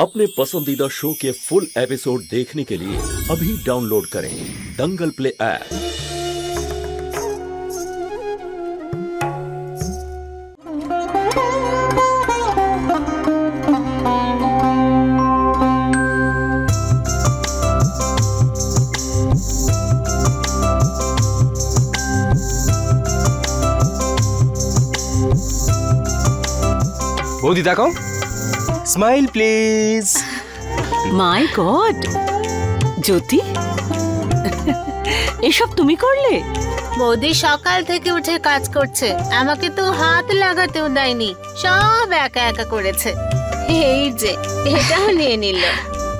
अपने पसंदीदा शो के फुल एपिसोड देखने के लिए अभी डाउनलोड करें दंगल प्ले ऐप। বৌদি দেখো, স্মাইল প্লিজ। মাই গড, জ্যোতি এসব তুমি করলে? বৌদি সকাল থেকে উঠে কাজ করছে, আমাকে তো হাত লাগাতেও দেয়নি, সব একা একা করেছে। এই যে এটাও নিয়ে নিল।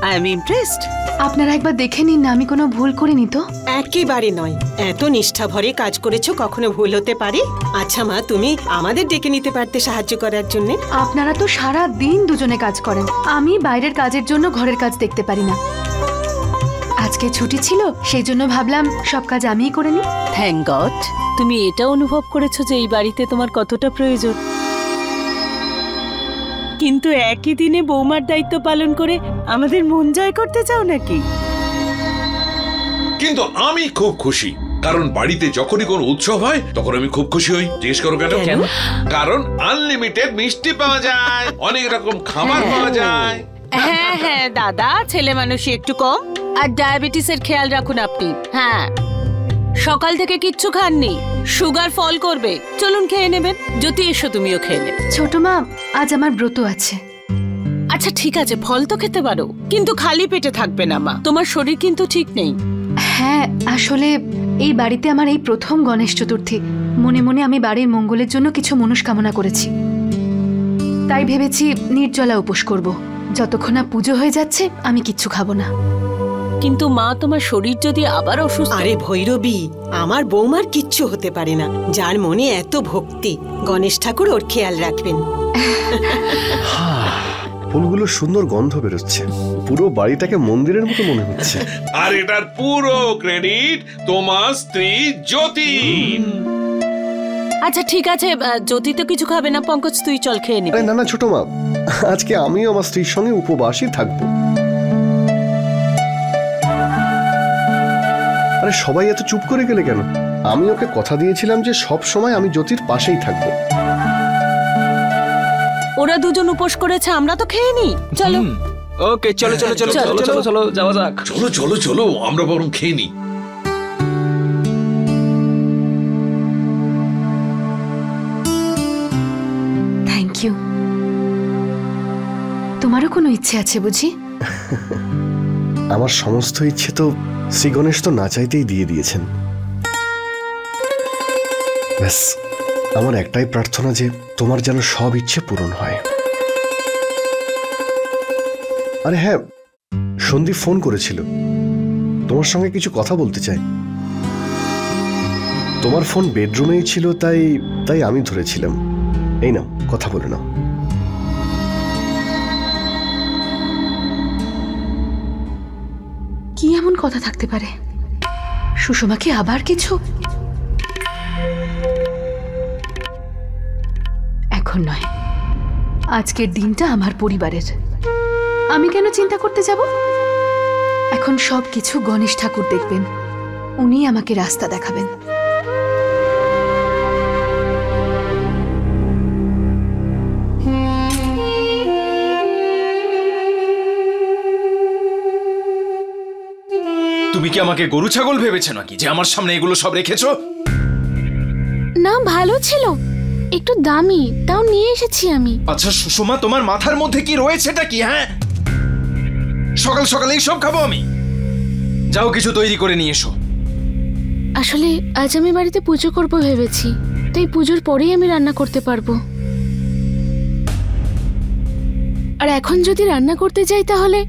I am impressed. আপনারা একবার দেখে নিন না, আমি কোনো ভুল করিনি তো? একেবারে নয়, এত নিষ্ঠা ভরে কাজ করেছো, কখনো ভুল হতে পারে? আচ্ছা মা, তুমি আমাদের ডেকে নিতে পারতে সাহায্য করার জন্য। আপনারা তো সারা দিন দুজনে কাজ করেন, আমি বাইরের কাজের জন্য ঘরের কাজ দেখতে পারি না। আজকে ছুটি ছিল, সেই জন্য ভাবলাম সব কাজ আমিই করে নিই। থ্যাঙ্ক গড তুমি এটা অনুভব করেছো যে এই বাড়িতে তোমার কতটা প্রয়োজন। কিন্তু একই দিনে বৌমার দায়িত্ব পালন করে আমাদের মন জয় করতে চাও নাকি? কিন্তু আমি খুব খুশি, কারণ বাড়িতে যখনই কোনো উৎসব হয় তখন আমি খুব খুশি হই। জিজ্ঞেস করো কেন? কারণ আনলিমিটেড মিষ্টি পাওয়া যায়, অনেক রকম খাবার পাওয়া যায়। হ্যাঁ হ্যাঁ দাদা, ছেলে মানুষই একটু কম, আর ডায়াবেটিসের খেয়াল রাখুন আপনি। হ্যাঁ, সকাল থেকে কিচ্ছু খাননি, সুগার ফল করবে। চলুন খেয়ে নেবেন। জ্যোতি এসো, তুমিও খেয়ে নেবে। ছোট মা, আজ আমার ব্রত আছে। আচ্ছা ঠিক আছে, ফল তো খেতে পারো, কিন্তু খালি পেটে থাকবে না মা, তোমার শরীর কিন্তু ঠিক নেই। হ্যাঁ, আসলে এই বাড়িতে আমার এই প্রথম গণেশ চতুর্থী। মনে মনে আমি বাড়ির মঙ্গলের জন্য কিছু মনস্কামনা করেছি, তাই ভেবেছি নির্জলা উপোস করব। যতক্ষণ না পুজো হয়ে যাচ্ছে আমি কিচ্ছু খাবো না। কিন্তু মা, তোমার শরীর যদি আবার অসুস্থ। আরে ভৈরবী, আমার বৌমার কিচ্ছু হতে পারে না, যার মনে এত ভক্তি। গণেশ ঠাকুর ওর খেয়াল রাখবেন। ফুলগুলো সুন্দর গন্ধ বেরোচ্ছে, পুরো বাড়িটাকে মন্দিরের মতো মনে হচ্ছে। আর এটার পুরো ক্রেডিট তোমার স্ত্রী জ্যোতি। আচ্ছা ঠিক আছে, জ্যোতি তো কিছু খাবে না, পঙ্কজ তুই চল খেয়ে নিবি। না না ছোট মা, আজকে আমিও আমার স্ত্রীর সঙ্গে উপবাসই থাকবো। আরে সবাই এত চুপ করে গেলে কেন? আমি ওকে কথা দিয়েছিলাম যে সব সময় আমি জ্যোতির পাশেই থাকবো। ওরা দুজন উপোস করেছে, আমরা তো খেয়ে নি। চলো। ওকে, চলো চলো চলো চলো চলো চলো যাওয়া যাক। চলো চলো চলো, আমরা বরং খেয়ে নি। Thank you. তোমারও কোনো ইচ্ছে আছে বুঝি? আমার সমস্ত ইচ্ছে তো শ্রী গণেশ তো না চাইতেই দিয়ে দিয়েছেন। ব্যাস, আমার একটাই প্রার্থনা যে তোমার যেন সব ইচ্ছে পূরণ হয়। আরে হ্যাঁ, সন্দীপ ফোন করেছিল, তোমার সঙ্গে কিছু কথা বলতে চাই। তোমার ফোন বেডরুমেই ছিল, তাই আমি ধরেছিলাম। এই নাও, কথা বলে নাও। কি এমন কথা থাকতে পারে? সুষমা কি আবার কিছু? এখন নয়, আজকের দিনটা আমার পরিবারের। আমি কেন চিন্তা করতে যাব? এখন সব কিছু গণেশ ঠাকুর দেখবেন, উনি আমাকে রাস্তা দেখাবেন। তুমি কি আমাকে গরু ছাগল ভেবেছো নাকি যে আমার সামনে এগুলো সব রেখেছো? না, ভালো ছিল, একটু দামি, তাও নিয়ে এসেছি আমি। আচ্ছা সুষমা, তোমার মাথার মধ্যে কি রয়েছেটা কি? হ্যাঁ, সকাল সকাল এই সব খাবো আমি? যাও কিছু তৈরি করে নিয়ে এসো। আসলে আজ আমি বাড়িতে পুজো করব ভেবেছি, তাই পুজোর পরেই আমি রান্না করতে পারবো। আর এখন যদি রান্না করতে যাই তাহলে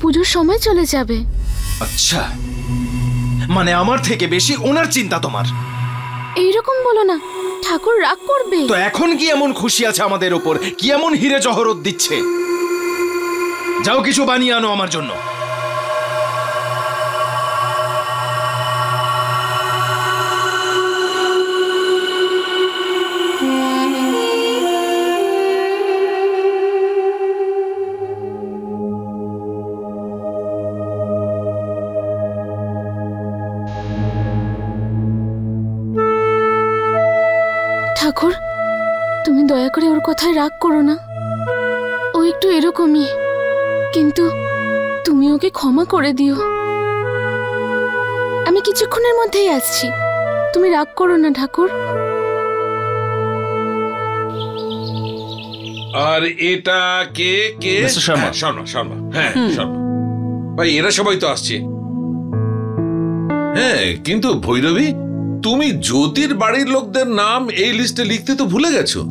পুজোর সময় চলে যাবে। আচ্ছা, মানে আমার থেকে বেশি ওনার চিন্তা তোমার? এইরকম বলো না, ঠাকুর রাগ করবে। তো এখন কি এমন খুশি আছে আমাদের ওপর? কি এমন হিরে জহরত দিচ্ছে? যাও কিছু বানিয়ে আনো আমার জন্য। ওর কথায় রাগ করো না, ও একটু এরকমই, কিন্তু তুমি ওকে ক্ষমা করে দিও। আমি কিছুক্ষণের মধ্যেই আসছি, তুমি রাগ করো না ঠাকুর। আর এটা কে কে? মিস্টার শর্মা। হ্যাঁ, শর্মা শর্মা, হ্যাঁ শর্মা ভাই, এরা সবাই তো আসছে। হ্যাঁ, কিন্তু ভৈরবী, তুমি জ্যোতির বাড়ির লোকদের নাম এই লিস্টে লিখতে তো ভুলে গেছো।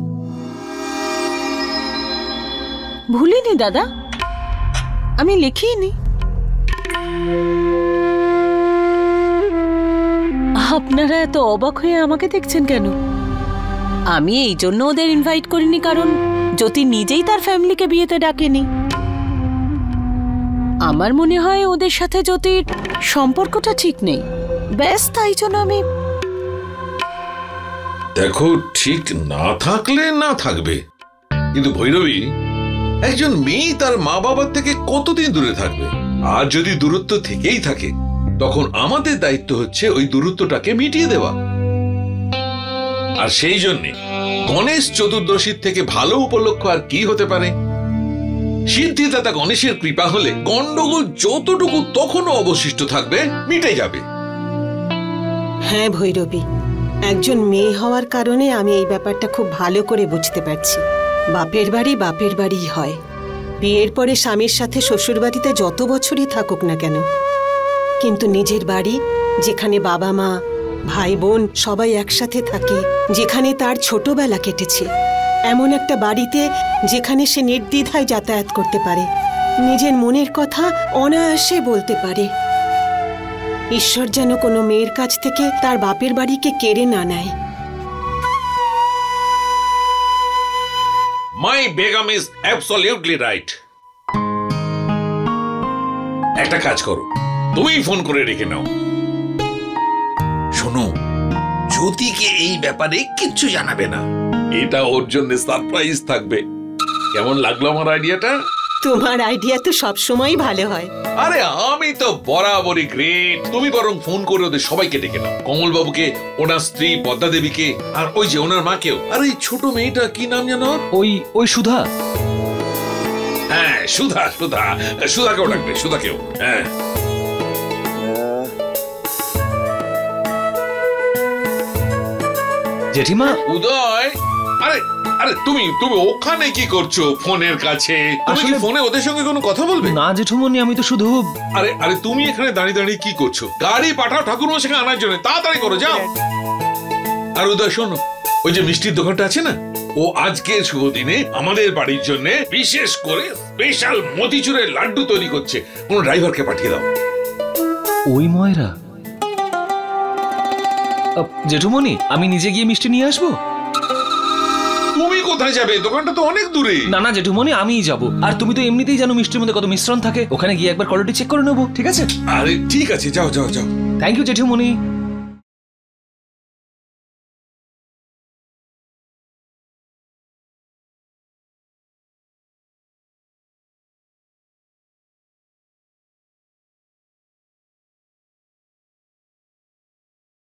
ভুলিনি দাদা, আমি লিখিনি। আপনারা এত অবাক হয়ে আমাকে দেখছেন কেন? আমি এই জন্য ওদের ইনভাইট করিনি কারণ জ্যোতি নিজেই তার ফ্যামিলিকে বিয়েতে ডাকেনি। আমার মনে হয় ওদের সাথে জ্যোতির সম্পর্কটা ঠিক নেই, ব্যাস তাই জন্য আমি। দেখো, ঠিক না থাকলে না থাকবে, কিন্তু ভৈরবী, একজন মেয়ে তার মা বাবার থেকে কতদিন দূরে থাকবে? আর যদি দূরত্ব থেকেই থাকে, তখন আমাদের দায়িত্ব হচ্ছে ওই দূরত্বটাকে মিটিয়ে দেওয়া। আর সেই জন্যে গণেশ চতুর্দশীর থেকে ভালো উপলক্ষ আর কি হতে পারে? সিদ্ধিদাতা গণেশের কৃপা হলে গন্ডগোল যতটুকু তখনও অবশিষ্ট থাকবে মিটে যাবে। হ্যাঁ ভৈরবী, একজন মেয়ে হওয়ার কারণে আমি এই ব্যাপারটা খুব ভালো করে বুঝতে পারছি। বাপের বাড়িই হয়। বিয়ের পরে স্বামীর সাথে শ্বশুর বাড়িতে যত বছরই থাকুক না কেন, কিন্তু নিজের বাড়ি, যেখানে বাবা মা ভাই বোন সবাই একসাথে থাকে, যেখানে তার ছোটবেলা কেটেছে, এমন একটা বাড়িতে যেখানে সে নির্দ্বিধায় যাতায়াত করতে পারে, নিজের মনের কথা অনায়াসে বলতে পারে। ঈশ্বর যেন কোনো মেয়ের কাছ থেকে তার বাপের বাড়িকে কেড়ে না নেয়। My Begum is absolutely right. একটা কাজ করো, তুমি ফোন করে রেখে নাও। শোনো, জ্যোতিকে এই ব্যাপারে কিচ্ছু জানাবে না, এটা ওর জন্য সারপ্রাইজ থাকবে। কেমন লাগলো আমার আইডিয়াটা? তোমার আইডিয়া তো সবসময় ভালো হয়। আরে আমি তো বরাবরই গ্রেট। তুমি বরং ফোন করে ওদের সবাইকে ডেকে নাও, কমল বাবুকে, ওনার স্ত্রী পদ্মা দেবীকে, আর ওই যে ওনার মাকেও। আর এই ছোট মেয়েটা কি নাম জানো? ওই সুধা। হ্যাঁ, সুধাকেও ডাকবে, সুধাকেও। হ্যাঁ, জেঠিমা। উদয়, আরে আরে তুমি ওখানে কি করছো ফোনের কাছে? তুমি কি ফোনে ওদের সঙ্গে কোনো কথা বলবে? না জেঠুমনি, আমি তো শুধু। আরে তুমি এখানে দাঁড়িয়ে দাঁড়িয়ে কি করছো? গাড়ি পাঠাও ঠাকুরমশাইকে আনার জন্য, তাড়াতাড়ি করো, যাও। আর উদয় শোনো, ওই যে মিষ্টির দোকানটা আছে না, ও আজকে শুভ দিনে আমাদের বাড়ির জন্য বিশেষ করে স্পেশাল মতিচুরের লাড্ডু তৈরি করছে। কোন ড্রাইভারকে পাঠিয়ে দাও। ওই ময়রা? জেঠুমনি, আমি নিজে গিয়ে মিষ্টি নিয়ে আসবো। তুমি কোথায় যাবে? দোকানটা তো অনেক দূরে। না জেঠুমনি, আমিই যাবো। আর তুমি তো এমনিতেই জানো মিষ্টির মধ্যে কত মিশ্রণ থাকে, ওখানে গিয়ে একবার কোয়ালিটি চেক করে নেবো, ঠিক আছে? আরে ঠিক আছে, যাও। Thank you জেঠুমনি।